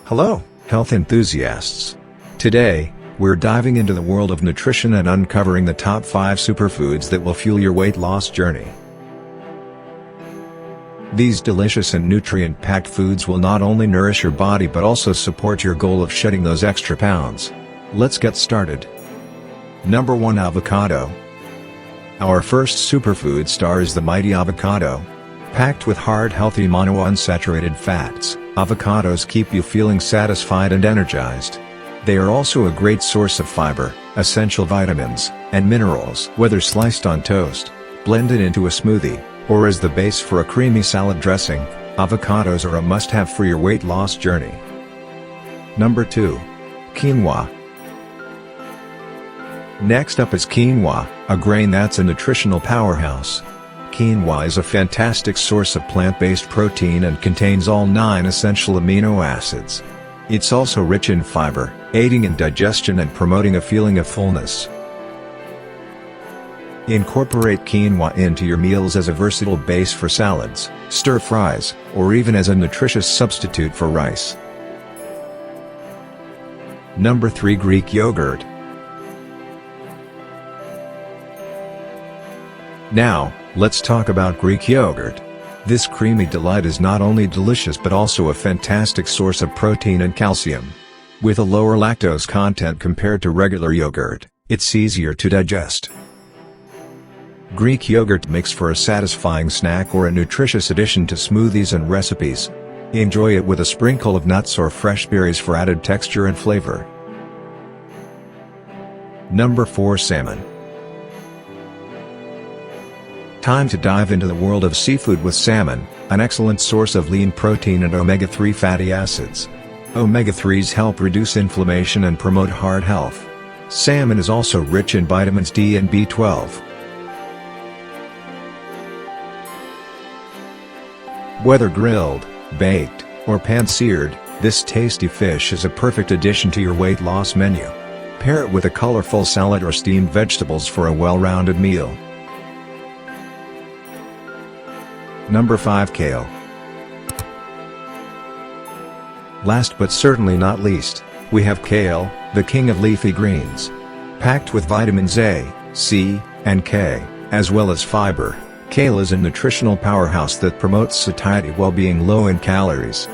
Hello, health enthusiasts. Today, we're diving into the world of nutrition and uncovering the top 5 superfoods that will fuel your weight loss journey. These delicious and nutrient-packed foods will not only nourish your body but also support your goal of shedding those extra pounds. Let's get started. Number 1. Avocado. Our first superfood star is the mighty avocado. Packed with hard, healthy monounsaturated fats, avocados keep you feeling satisfied and energized. They are also a great source of fiber, essential vitamins, and minerals. Whether sliced on toast, blended into a smoothie, or as the base for a creamy salad dressing, avocados are a must-have for your weight loss journey. Number 2. Quinoa. Next up is quinoa, a grain that's a nutritional powerhouse. Quinoa is a fantastic source of plant-based protein and contains all 9 essential amino acids. It's also rich in fiber, aiding in digestion and promoting a feeling of fullness. Incorporate quinoa into your meals as a versatile base for salads, stir-fries, or even as a nutritious substitute for rice. Number 3. Greek yogurt. Now, let's talk about Greek yogurt. This creamy delight is not only delicious but also a fantastic source of protein and calcium. With a lower lactose content compared to regular yogurt, it's easier to digest. Greek yogurt makes for a satisfying snack or a nutritious addition to smoothies and recipes. Enjoy it with a sprinkle of nuts or fresh berries for added texture and flavor. Number 4. Salmon. Time to dive into the world of seafood with salmon, an excellent source of lean protein and omega-3 fatty acids. Omega-3s help reduce inflammation and promote heart health. Salmon is also rich in vitamins D and B12. Whether grilled, baked, or pan-seared, this tasty fish is a perfect addition to your weight loss menu. Pair it with a colorful salad or steamed vegetables for a well-rounded meal. Number 5. Kale. Last but certainly not least, we have kale, the king of leafy greens. Packed with vitamins A, C, and K, as well as fiber, kale is a nutritional powerhouse that promotes satiety while being low in calories.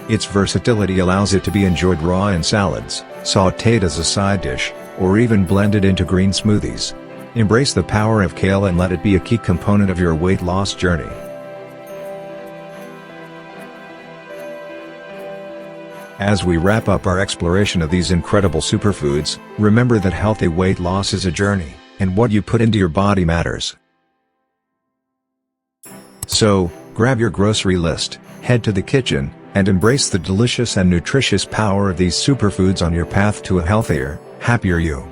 Its versatility allows it to be enjoyed raw in salads, sautéed as a side dish, or even blended into green smoothies. Embrace the power of kale and let it be a key component of your weight loss journey. As we wrap up our exploration of these incredible superfoods, remember that healthy weight loss is a journey, and what you put into your body matters. So, grab your grocery list, head to the kitchen, and embrace the delicious and nutritious power of these superfoods on your path to a healthier, happier you.